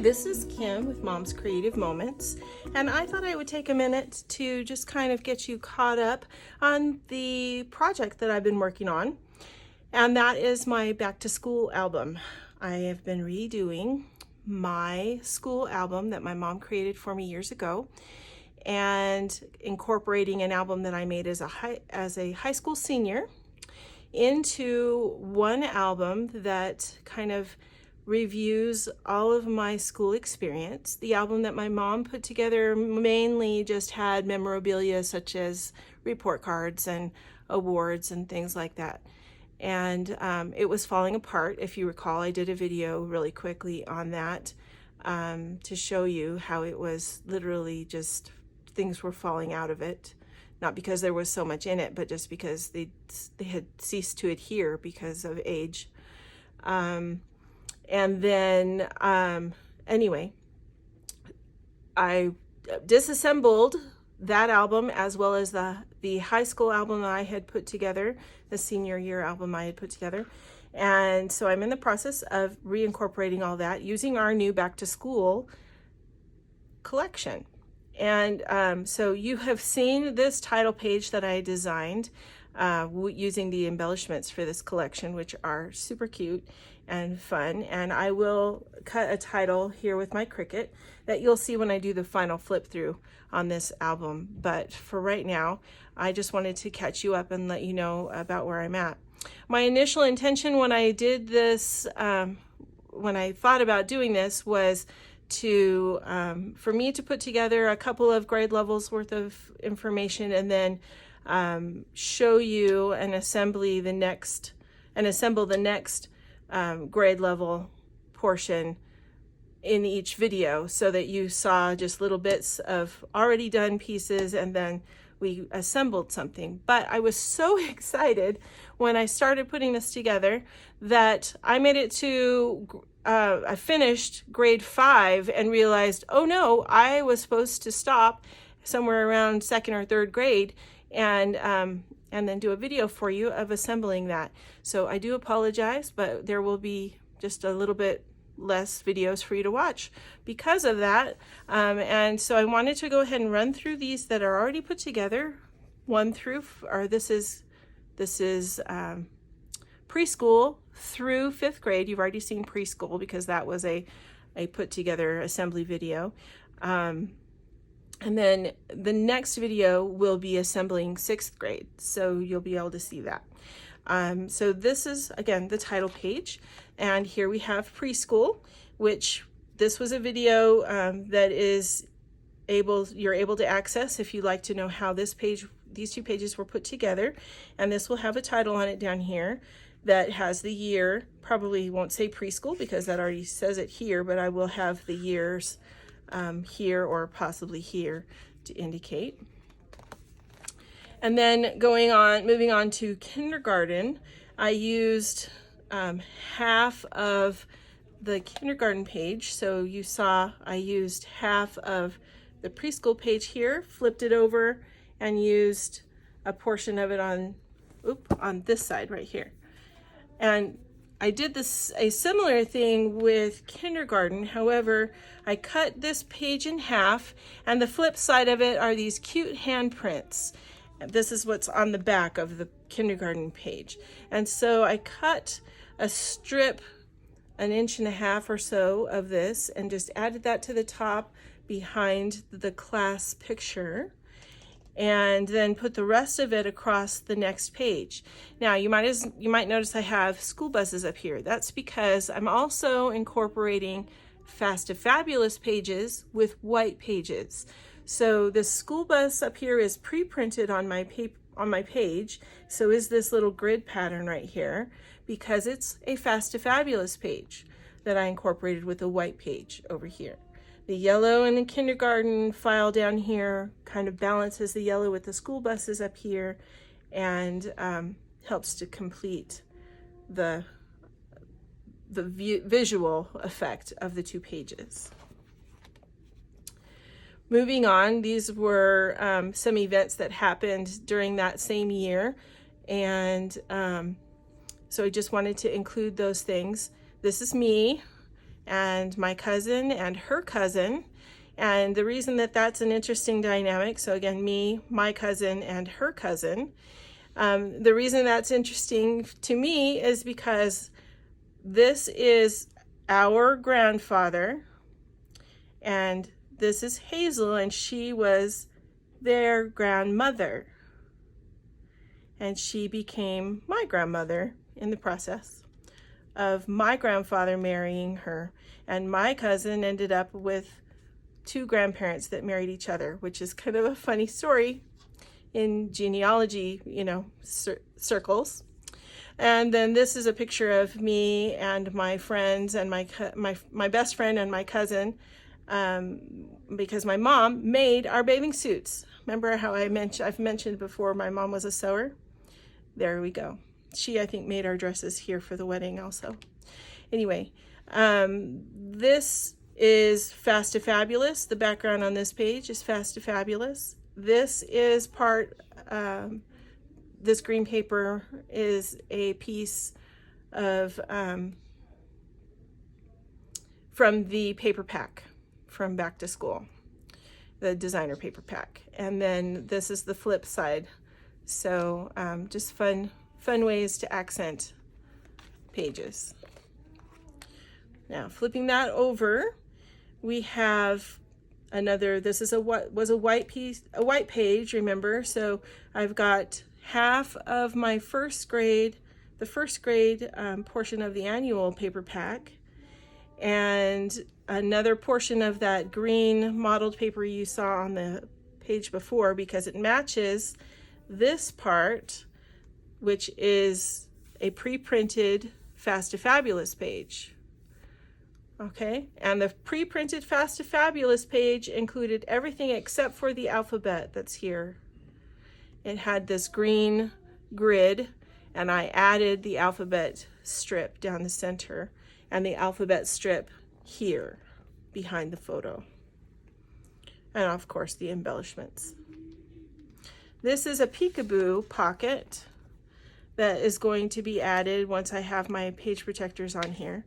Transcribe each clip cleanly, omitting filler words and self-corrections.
This is Kim with Mom's Creative Moments, and I thought I would take a minute to just kind of get you caught up on the project that I've been working on, and that is my back to school album. I have been redoing my school album that my mom created for me years ago and incorporating an album that I made as a high school senior into one album that kind of reviews all of my school experience. The album that my mom put together mainly just had memorabilia such as report cards and awards and things like that. And it was falling apart. If you recall, I did a video really quickly on that to show you how it was literally just things were falling out of it. Not because there was so much in it, but just because they had ceased to adhere because of age. And then, anyway, I disassembled that album as well as the high school album that I had put together, the senior year album I had put together. And so I'm in the process of reincorporating all that using our new back to school collection. And so you have seen this title page that I designed using the embellishments for this collection, which are super cute and fun. And I will cut a title here with my Cricut that you'll see when I do the final flip through on this album. But for right now, I just wanted to catch you up and let you know about where I'm at. My initial intention when I did this, when I thought about doing this, was to for me to put together a couple of grade levels worth of information and then show you and assemble the next grade level portion in each video so that you saw just little bits of already done pieces and then we assembled something. But I was so excited when I started putting this together that I made it to I finished grade 5 and realized, oh no, I was supposed to stop somewhere around 2nd or 3rd grade and then do a video for you of assembling that. So I do apologize, but there will be just a little bit less videos for you to watch because of that. And so I wanted to go ahead and run through these that are already put together, this is preschool through 5th grade. You've already seen preschool because that was a put together assembly video. And then the next video will be assembling 6th grade. So you'll be able to see that. So this is, again, the title page. And here we have preschool, which this was a video that you're able to access if you'd like to know how these 2 pages were put together. And this will have a title on it down here that has the year. Probably won't say preschool because that already says it here, but I will have the years here or possibly here to indicate. And then moving on to kindergarten, I used half of the kindergarten page. So you saw I used half of the preschool page here, flipped it over, and used a portion of it on this side right here. And I did a similar thing with kindergarten. However, I cut this page in half, and the flip side of it are these cute handprints. This is what's on the back of the kindergarten page. And so I cut a strip 1.5 inches or so of this and just added that to the top behind the class picture, and then put the rest of it across the next page. Now you might notice I have school buses up here. That's because I'm also incorporating Fast to Fabulous pages with white pages. So the school bus up here is pre-printed on my page. So is this little grid pattern right here, because it's a Fast to Fabulous page that I incorporated with a white page over here. The yellow in the kindergarten file down here kind of balances the yellow with the school buses up here and helps to complete the visual effect of the 2 pages. Moving on, these were some events that happened during that same year, and so I just wanted to include those things. This is me and my cousin and her cousin. And the reason that that's an interesting dynamic, so again, me, my cousin, and her cousin, the reason that's interesting to me is because this is our grandfather, and this is Hazel, and she was their grandmother. And she became my grandmother in the process of my grandfather marrying her. And my cousin ended up with two grandparents that married each other, which is kind of a funny story in genealogy, circles. And then this is a picture of me and my friends and my best friend and my cousin, because my mom made our bathing suits. Remember how I've mentioned before my mom was a sewer? There we go. She, I think, made our dresses here for the wedding also. Anyway, this is Fast to Fabulous. The background on this page is Fast to Fabulous. This is this green paper is a piece of, from the paper pack from Back to School, the designer paper pack. And then this is the flip side. So just fun ways to accent pages. Now flipping that over, we have another. This is a white page. Remember, so I've got half of my first grade, portion of the annual paper pack, and another portion of that green mottled paper you saw on the page before, because it matches this part, which is a pre-printed Fast to Fabulous page. Okay, and the pre-printed Fast to Fabulous page included everything except for the alphabet that's here. It had this green grid, and I added the alphabet strip down the center and the alphabet strip here behind the photo. And of course the embellishments. This is a peekaboo pocket that is going to be added once I have my page protectors on here.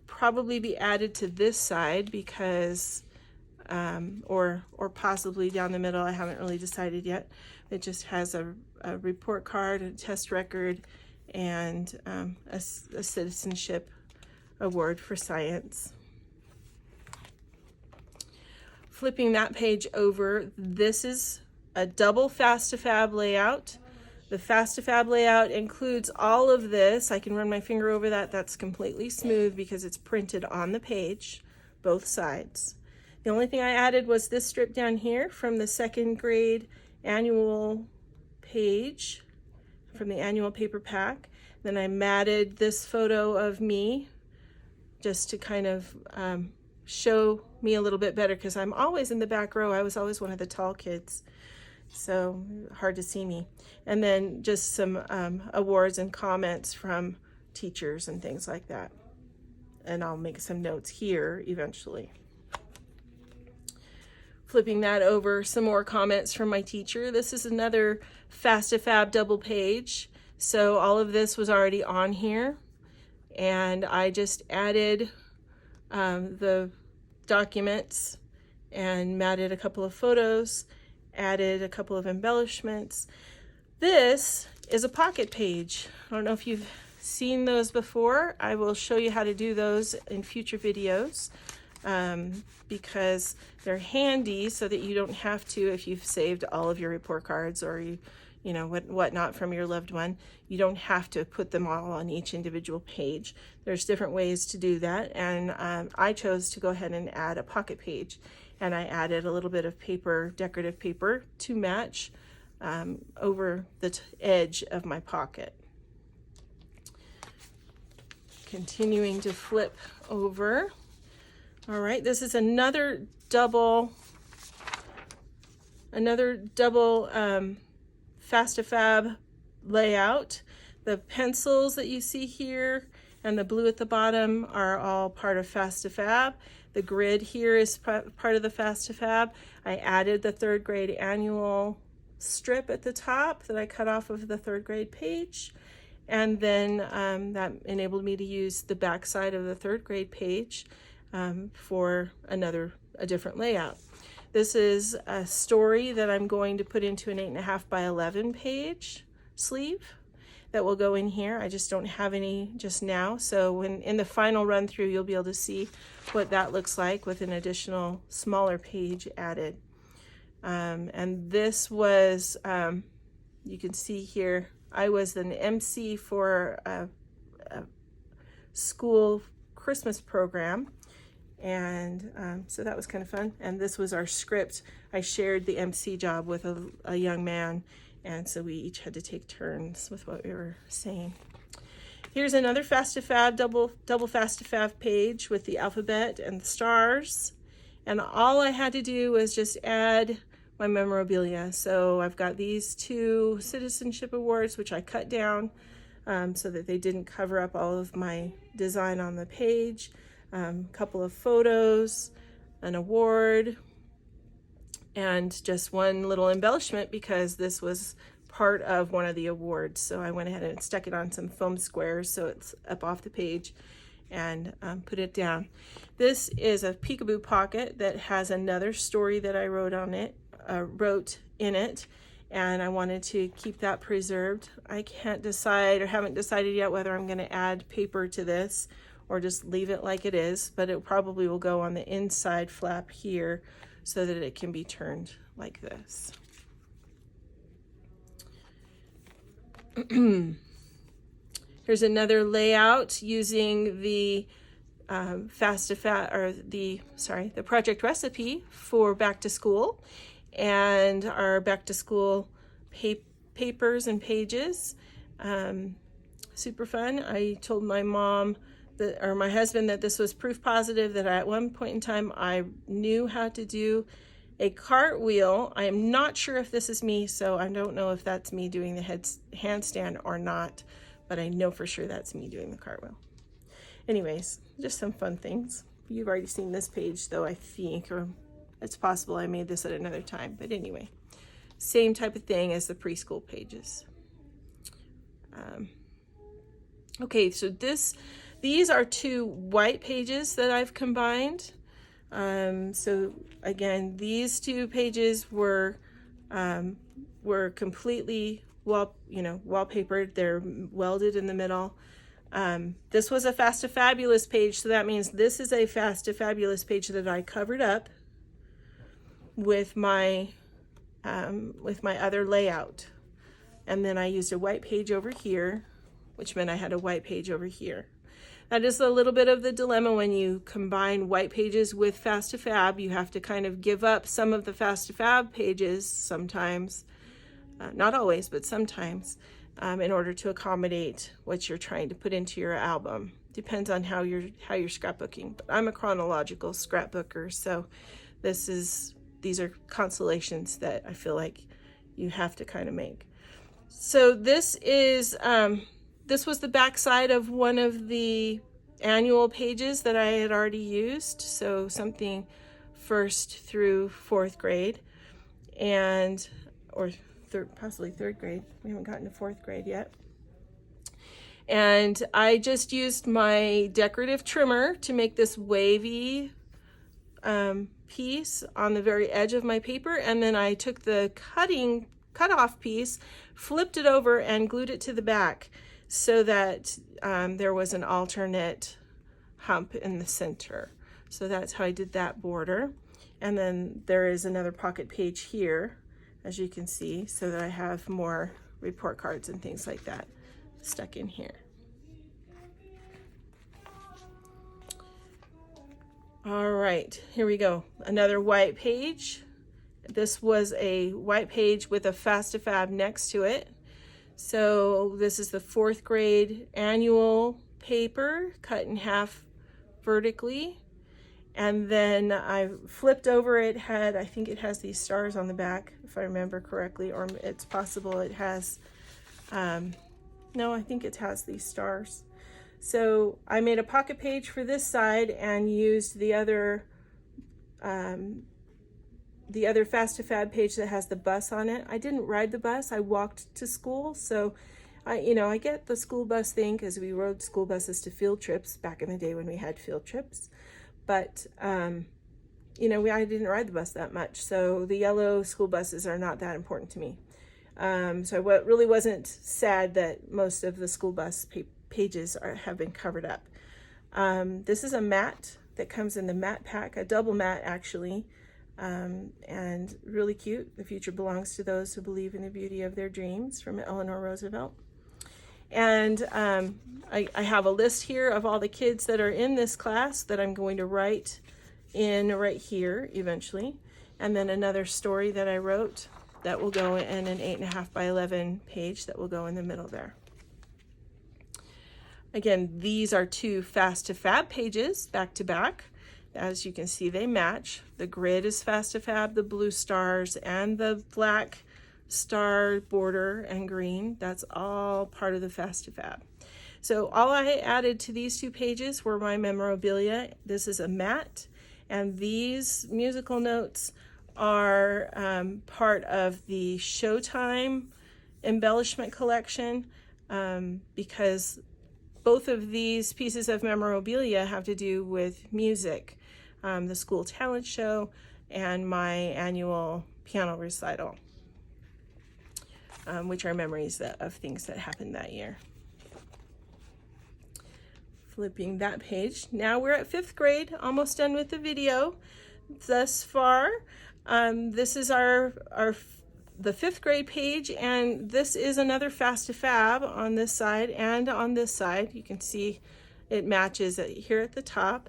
Probably be added to this side because, or possibly down the middle, I haven't really decided yet. It just has a report card, a test record, and a citizenship award for science. Flipping that page over, this is a double Fast to Fab layout. The Fast to Fab layout includes all of this. I can run my finger over that. That's completely smooth because it's printed on the page, both sides. The only thing I added was this strip down here from the second grade annual page, from the annual paper pack. Then I matted this photo of me just to kind of show me a little bit better, because I'm always in the back row. I was always one of the tall kids, so hard to see me. And then just some awards and comments from teachers and things like that. And I'll make some notes here eventually. Flipping that over, some more comments from my teacher. This is another Fast to Fab double page. So all of this was already on here, and I just added the documents and matted a couple of photos, added a couple of embellishments. This is a pocket page. I don't know if you've seen those before. I will show you how to do those in future videos, because they're handy so that you don't have to, if you've saved all of your report cards or you know whatnot from your loved one, you don't have to put them all on each individual page. There's different ways to do that, and I chose to go ahead and add a pocket page, and I added a little bit of paper, decorative paper, to match over the edge of my pocket. Continuing to flip over. All right, this is another double Fast to Fab layout. The pencils that you see here and the blue at the bottom are all part of Fast to Fab. The grid here is part of the Fast to Fab. I added the third grade annual strip at the top that I cut off of the third grade page. And then that enabled me to use the back side of the third grade page for a different layout. This is a story that I'm going to put into an 8.5 by 11 page sleeve that will go in here. I just don't have any just now. So when in the final run through, you'll be able to see what that looks like with an additional smaller page added. And this was, you can see here, I was an MC for a school Christmas program. And so that was kind of fun. And this was our script. I shared the MC job with a young man. And so we each had to take turns with what we were saying. Here's another Fast2Fab, double Fast2Fab page with the alphabet and the stars. And all I had to do was just add my memorabilia. So I've got these 2 citizenship awards, which I cut down so that they didn't cover up all of my design on the page. A couple of photos, an award, and just one little embellishment because this was part of one of the awards. So I went ahead and stuck it on some foam squares so it's up off the page and put it down. This is a peekaboo pocket that has another story that I wrote in it, and I wanted to keep that preserved. I can't decide or haven't decided yet whether I'm going to add paper to this or just leave it like it is, but it probably will go on the inside flap here so that it can be turned like this. Here's another layout using the Fast2Fab, or the project recipe for back to school, and our back to school papers and pages. Super fun. I told my mom or my husband that this was proof positive that at one point in time I knew how to do a cartwheel. I am not sure if this is me, so I don't know if that's me doing the handstand or not, but I know for sure that's me doing the cartwheel. Anyways, just some fun things. You've already seen this page though, I think, or it's possible I made this at another time, but anyway, same type of thing as the preschool pages. Okay, so these are 2 white pages that I've combined. So again, these 2 pages were completely wallpapered. They're welded in the middle. This was a Fast2Fabulous page, so that means this is a Fast2Fabulous page that I covered up with my other layout. And then I used a white page over here, which meant I had a white page over here. That is a little bit of the dilemma when you combine white pages with Fast2Fab. You have to kind of give up some of the Fast2Fab pages sometimes, not always, but sometimes, in order to accommodate what you're trying to put into your album. Depends on how you're scrapbooking. But I'm a chronological scrapbooker, so these are consolations that I feel like you have to kind of make. So this is this was the back side of one of the annual pages that I had already used, so something 1st through 4th grade, or possibly 3rd grade. We haven't gotten to 4th grade yet. And I just used my decorative trimmer to make this wavy piece on the very edge of my paper, and then I took the cut-off piece, flipped it over, and glued it to the back, so that there was an alternate hump in the center. So that's how I did that border. And then there is another pocket page here, as you can see, so that I have more report cards and things like that stuck in here. All right, here we go. Another white page. This was a white page with a Fast2Fab next to it. So this is the 4th grade annual paper cut in half vertically. And then I flipped over it, I think it has these stars on the back, if I remember correctly, or it's possible it has, no, I think it has these stars. So I made a pocket page for this side and used the other Fast2Fab page that has the bus on it. I didn't ride the bus, I walked to school, so I get the school bus thing because we rode school buses to field trips back in the day when we had field trips. but you know, I didn't ride the bus that much, so the yellow school buses are not that important to me. So what really wasn't sad that most of the school bus pages have been covered up. This is a mat that comes in the mat pack, a double mat actually, and really cute. The future belongs to those who believe in the beauty of their dreams, from Eleanor Roosevelt. And I have a list here of all the kids that are in this class that I'm going to write in right here eventually, and then another story that I wrote that will go in an 8.5 by 11 page that will go in the middle there. Again, these are two Fast to Fab pages back to back. As you can see, they match. The grid is Fast to Fab, the blue stars and the black star border and green, that's all part of the Fast to Fab. So all I added to these two pages were my memorabilia. This is a mat, and these musical notes are part of the Showtime embellishment collection, because both of these pieces of memorabilia have to do with music, the school talent show and my annual piano recital, which are memories of things that happened that year. Flipping that page. Now we're at 5th grade, almost done with the video thus far. This is the 5th grade page, and this is another Fast to Fab on this side and on this side. You can see it matches here at the top.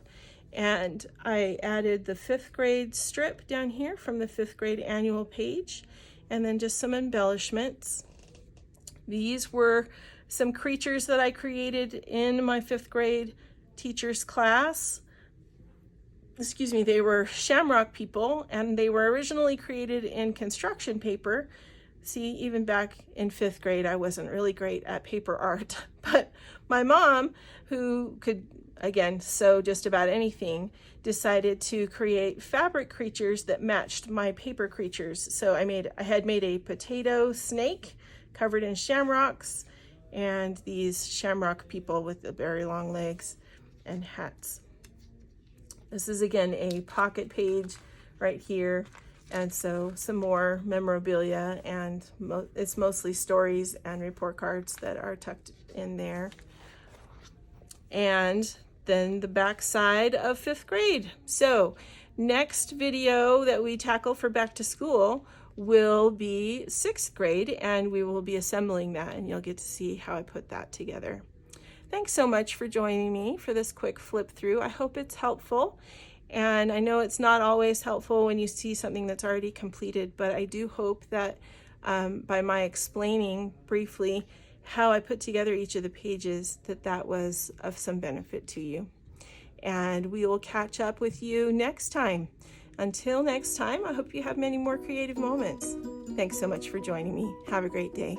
And I added the 5th grade strip down here from the 5th grade annual page, and then just some embellishments. These were some creatures that I created in my 5th grade teacher's class. Excuse me, they were shamrock people, and they were originally created in construction paper. See, even back in 5th grade, I wasn't really great at paper art, but my mom, who could, again, sew just about anything, decided to create fabric creatures that matched my paper creatures. So I had made a potato snake covered in shamrocks, and these shamrock people with the very long legs and hats. This is again a pocket page right here, and so some more memorabilia, and it's mostly stories and report cards that are tucked in there. And then the back side of 5th grade. So next video that we tackle for back to school will be 6th grade, and we will be assembling that, and you'll get to see how I put that together. Thanks so much for joining me for this quick flip through. I hope it's helpful, and I know it's not always helpful when you see something that's already completed, but I do hope that by my explaining briefly how I put together each of the pages, that was of some benefit to you. And we will catch up with you next time. Until next time, I hope you have many more creative moments. Thanks so much for joining me. Have a great day.